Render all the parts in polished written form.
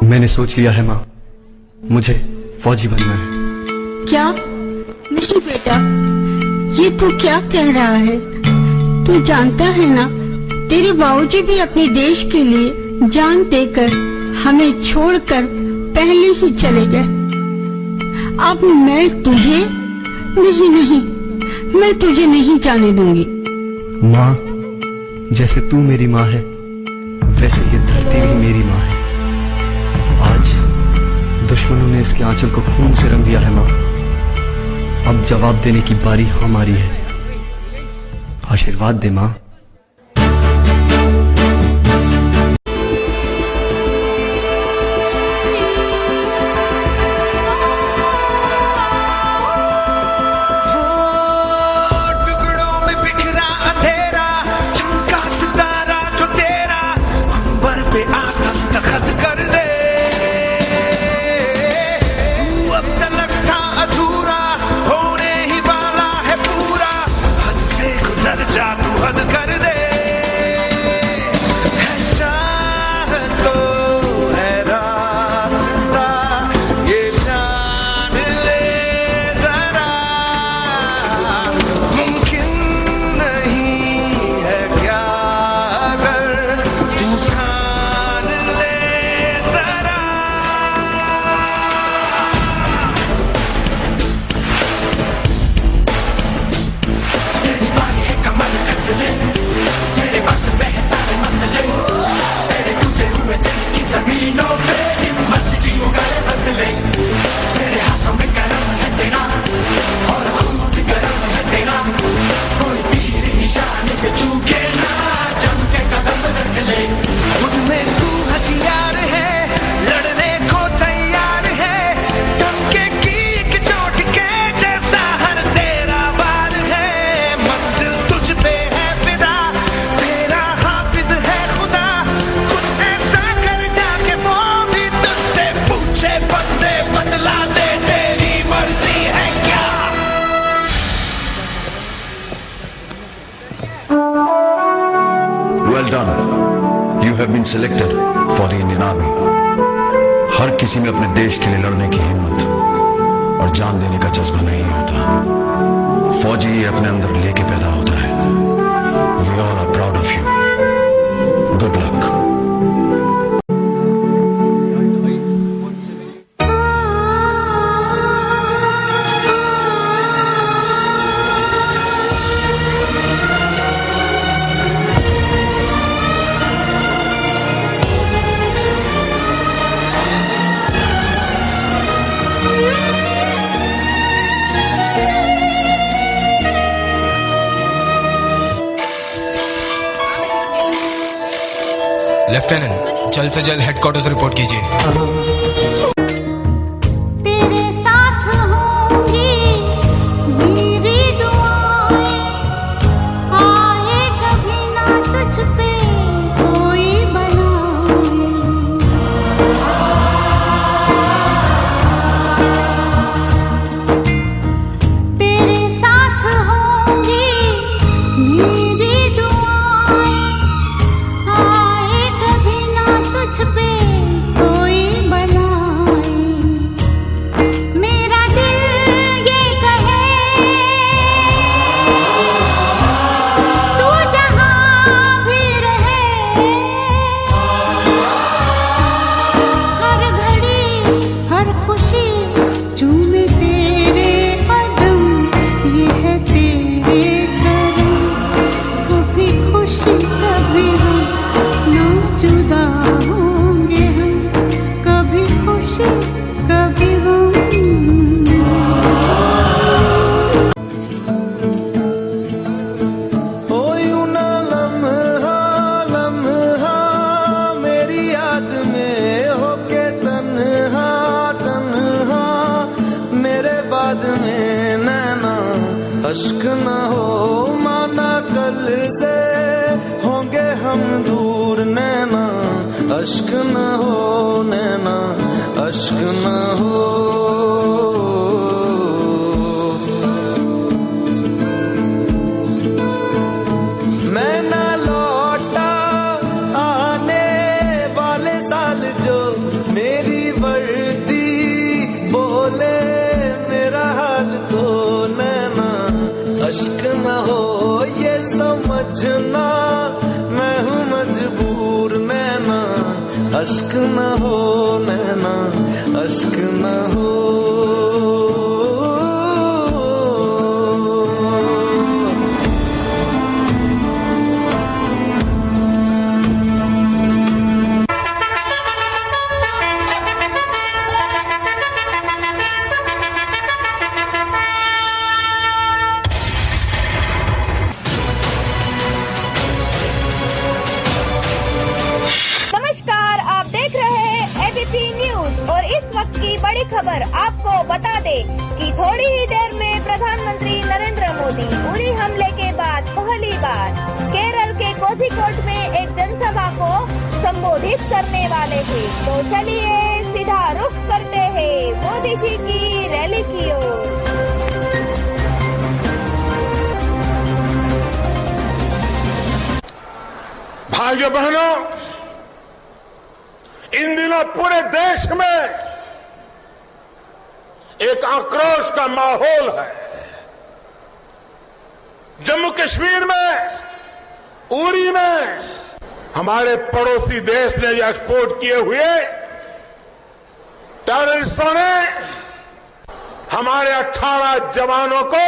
मैंने सोच लिया है माँ, मुझे फौजी बनना है। क्या? नहीं बेटा, ये तू क्या कह रहा है? तू जानता है ना, तेरे बाबूजी भी अपने देश के लिए जान देकर हमें छोड़कर पहले ही चले गए। अब मैं तुझे नहीं, मैं तुझे नहीं जाने दूंगी। माँ, जैसे तू मेरी माँ है, वैसे ये धरती भी मेरी माँ है। आज दुश्मनों ने इसके आंचल को खून से रंग दिया है माँ। अब जवाब देने की बारी हमारी है। आशीर्वाद दे माँ। Well done. You have been selected for the Indian Army. हर किसी में अपने देश के लिए लड़ने की हिम्मत और जान देने का जज्बा नहीं होता। फौजी ये अपने अंदर लेके पैदा होता है। We all are proud of you. Good luck. Lieutenant, जल्द से जल्द हेडक्वार्टर्स रिपोर्ट कीजिए। अश्क न हो माना कल से होंगे हम दूर नैना, अश्क न हो नैना, अश्क न हो। मैं न लौटा आने वाले साल जो मेरे समझना, मैं हूँ मजबूर नैना, अश्क न हो नैना, अश्क न हो। बड़ी खबर आपको बता दे कि थोड़ी ही देर में प्रधानमंत्री नरेंद्र मोदी उरी हमले के बाद पहली बार केरल के कोझिकोड में एक जनसभा को संबोधित करने वाले थे। तो चलिए सीधा रुख करते हैं मोदी जी की रैली की ओर। भाइयों बहनों, इन दिनों पूरे देश में एक आक्रोश का माहौल है। जम्मू कश्मीर में, उरी में हमारे पड़ोसी देश ने एक्सपोर्ट किए हुए टेररिस्टों ने हमारे 18 जवानों को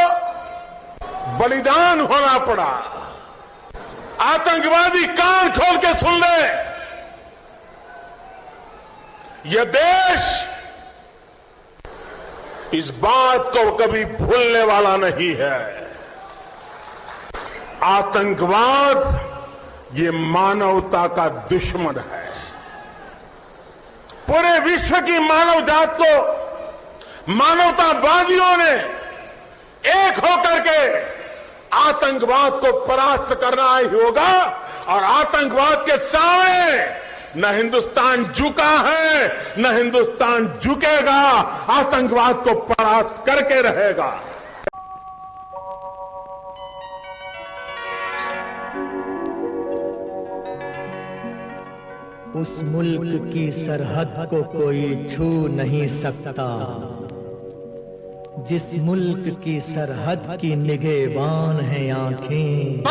बलिदान होना पड़ा। आतंकवादी कान खोल के सुन ले, यह देश इस बात को कभी भूलने वाला नहीं है। आतंकवाद ये मानवता का दुश्मन है। पूरे विश्व की मानव जात को मानवतावादियों ने एक होकर के आतंकवाद को परास्त करना ही होगा। और आतंकवाद के सामने न हिंदुस्तान झुका है, न हिंदुस्तान झुकेगा। आतंकवाद को परास्त करके रहेगा। उस मुल्क की सरहद को कोई छू नहीं सकता, जिस मुल्क की सरहद की निगहबान है आंखें।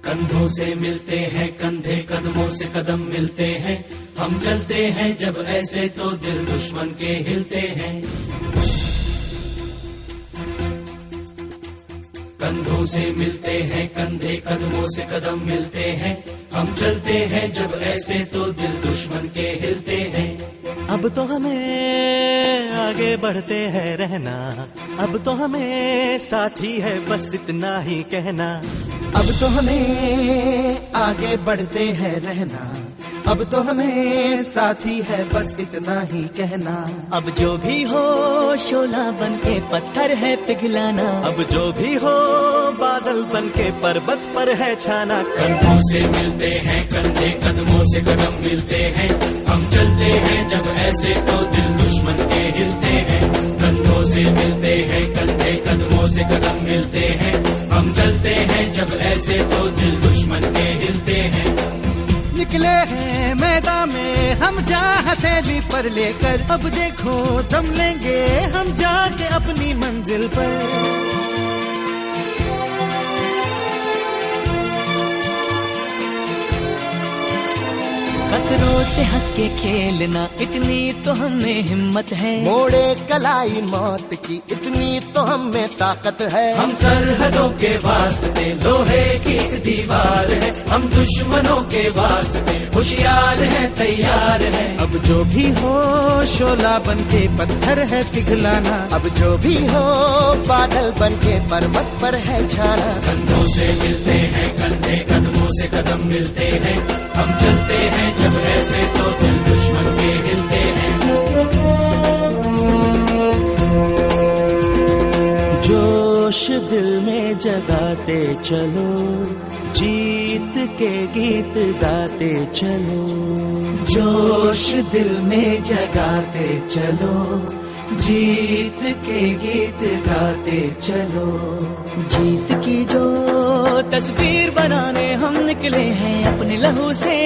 कंधों से मिलते हैं कंधे, कदमों से कदम मिलते हैं। हम चलते हैं जब ऐसे तो दिल दुश्मन के हिलते हैं। कंधों से मिलते हैं कंधे, कदमों से कदम मिलते हैं। हम चलते हैं जब ऐसे तो दिल दुश्मन के हिलते हैं। अब तो हमें आगे बढ़ते हैं रहना, अब तो हमें साथी है बस इतना ही कहना। अब तो हमें आगे बढ़ते हैं रहना, अब तो हमें साथी है बस इतना ही कहना। अब जो भी हो शोला बन के पत्थर है पिघलाना, अब जो भी हो बादल बन के पर्वत पर है छाना। कंधों से मिलते हैं कंधे, कदमों से कदम मिलते हैं। हम चलते हैं जब ऐसे तो दिल दुश्मन के हिलते हैं। कंधों से मिलते हैं कंधे, कदमों से कदम मिलते हैं। हम चलते हैं जब ऐसे तो दिल दुश्मन के हिलते हैं। निकले हैं मैदान में हम जा हथेली पर लेकर, अब देखो दम लेंगे हम जाके अपनी मंजिल पर। खतरों से हंस के खेलना इतनी तो हमें हिम्मत है। मोड़े कलाई मौत की इतनी तो हमें ताकत है। हम सरहदों के वास्ते लोहे की एक दीवार है। हम दुश्मनों के वास्ते होशियार है तैयार है। अब जो भी हो शोला बन के पत्थर है पिघलाना, अब जो भी हो बादल बन के पर्वत पर है छाना। कंधों से मिलते हैं कंधे, कदमों से कदम मिलते हैं। हम चलते हैं जब ऐसे तो दिल दुश्मन के हिलते हैं। जोश दिल में जगाते चलो, जीत के गीत गाते चलो। जोश दिल में जगाते चलो, जीत के गीत गाते चलो। जीत की जो तस्वीर बनाने हम निकले हैं अपने लहू से,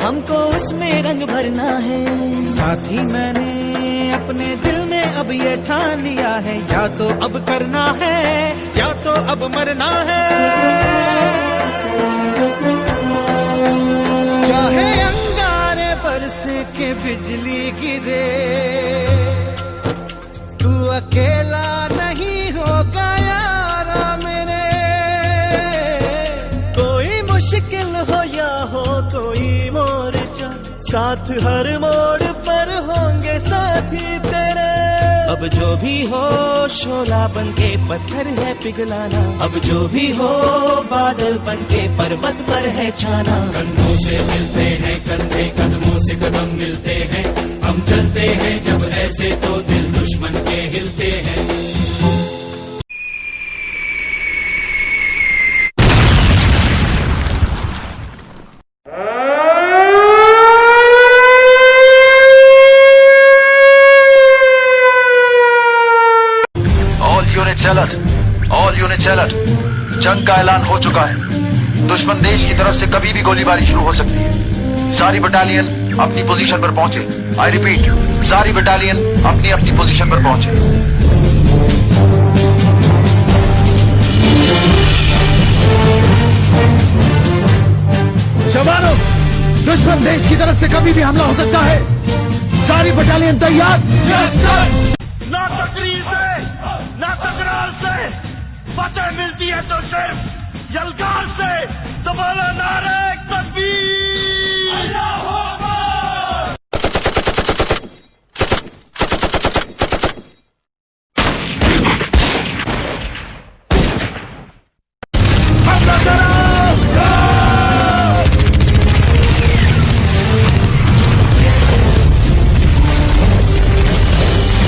हमको उसमें रंग भरना है। साथी मैंने अपने दिल में अब ये ठान लिया है, या तो अब करना है या तो अब मरना है। चाहे अंगारे बरस के बिजली गिरे, तू अकेला नहीं होगा यारा मेरे। कोई मुश्किल हो या हो कोई मोर्चा, साथ हर मोड़ पर होंगे साथी तेरे। अब जो भी हो शोला बन के पत्थर है पिघलाना, अब जो भी हो बादल बन के पर्वत पर है छाना। कंधों से मिलते हैं कंधे, कदमों से कदम मिलते हैं। हम चलते हैं जब ऐसे तो दिल दुश्मन के हिलते हैं। ऑल यूनिट्स अलर्ट, जंग का ऐलान हो चुका है। दुश्मन देश की तरफ से कभी भी गोलीबारी शुरू हो सकती है। सारी बटालियन अपनी पोजीशन पर पहुंचे। आई रिपीट, सारी बटालियन अपनी अपनी पोजीशन पर पहुंचे। जवानों, दुश्मन देश की तरफ से कभी भी हमला हो सकता है। सारी बटालियन तैयार। Yes sir. ना तकरीर से ना तकरार से फतेह मिलती है तो सिर्फ यलगार से। तो बोलो नारे तकबीर, अल्लाहू अकबर। हमला करो।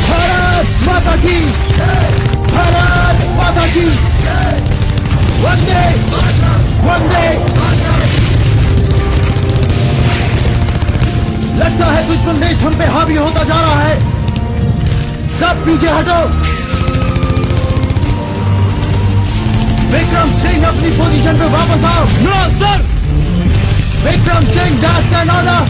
भारत माता की, भारत माता की, वंदे वंदे। लगता है दुश्मन देश हम पे हावी होता जा रहा है। सब पीछे हटो। विक्रम सिंह अपनी पोजीशन पे वापस आओ। No sir. Vikram Singh, that's an order,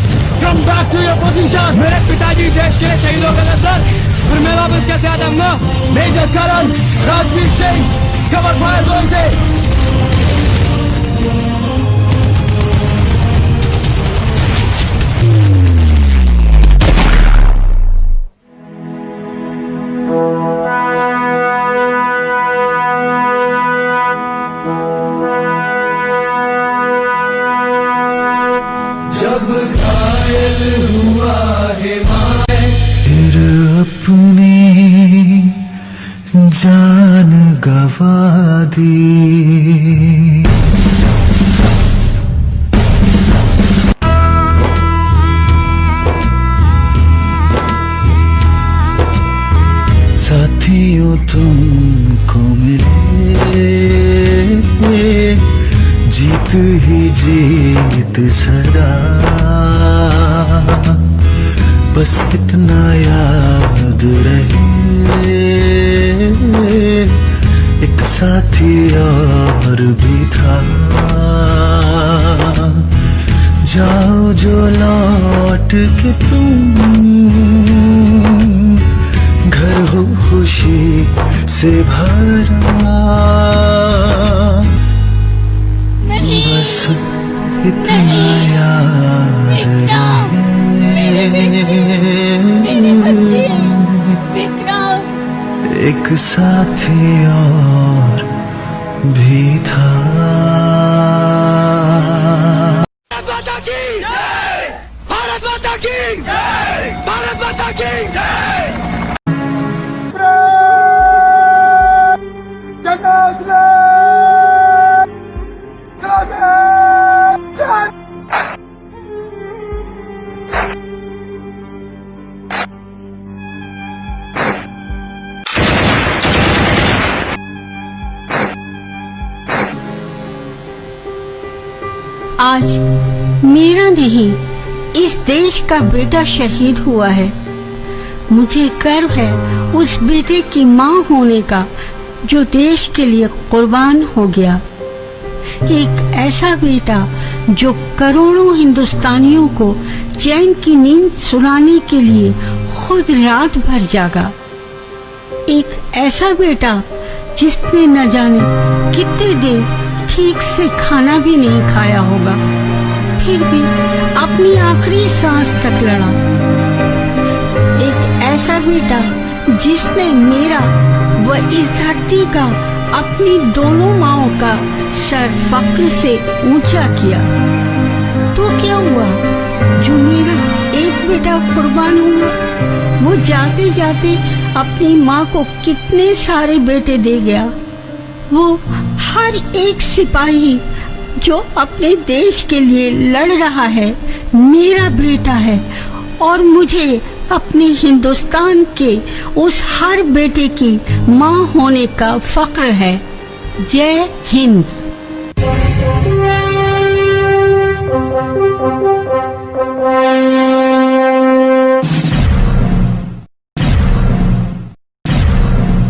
come back to your position. मेरे पिताजी देश के लिए शहीद हो गए सर, फिर मैं वापस कैसे आ जाऊंगा? मेजर करण राजवीर सिंह, कवर फायर गोली से। जब घायल हुआ है मैं, फिर अपनी जान गवा दी। साथियों तुमको मिले जीत ही जीत सदा, बस इतना याद रहे एक साथी और भी था। जाओ जो लौट के तुम, घर हो खुशी से भरा, बस इतना याद एक साथी और भी था। भारत माता की जय, भारत माता की जय, भारत माता की जय। आज मेरा नहीं, इस देश का बेटा शहीद हुआ है। मुझे गर्व है उस बेटे की माँ होने का जो देश के लिए कुर्बान हो गया। एक ऐसा बेटा जो करोड़ों हिंदुस्तानियों को चैन की नींद सुलाने के लिए खुद रात भर जागा। एक ऐसा बेटा जिसने न जाने कितने दिन ठीक से खाना भी नहीं खाया होगा, फिर भी अपनी आखिरी सांस तक लड़ा। एक ऐसा बेटा जिसने मेरा व इस धरती का, अपनी दोनों माओं का सर फक्र से ऊंचा किया। तो क्या हुआ जो मेरा एक बेटा कुर्बान हुआ, वो जाते जाते अपनी माँ को कितने सारे बेटे दे गया। वो हर एक सिपाही जो अपने देश के लिए लड़ रहा है मेरा बेटा है, और मुझे अपने हिंदुस्तान के उस हर बेटे की माँ होने का फक्र है। जय हिंद।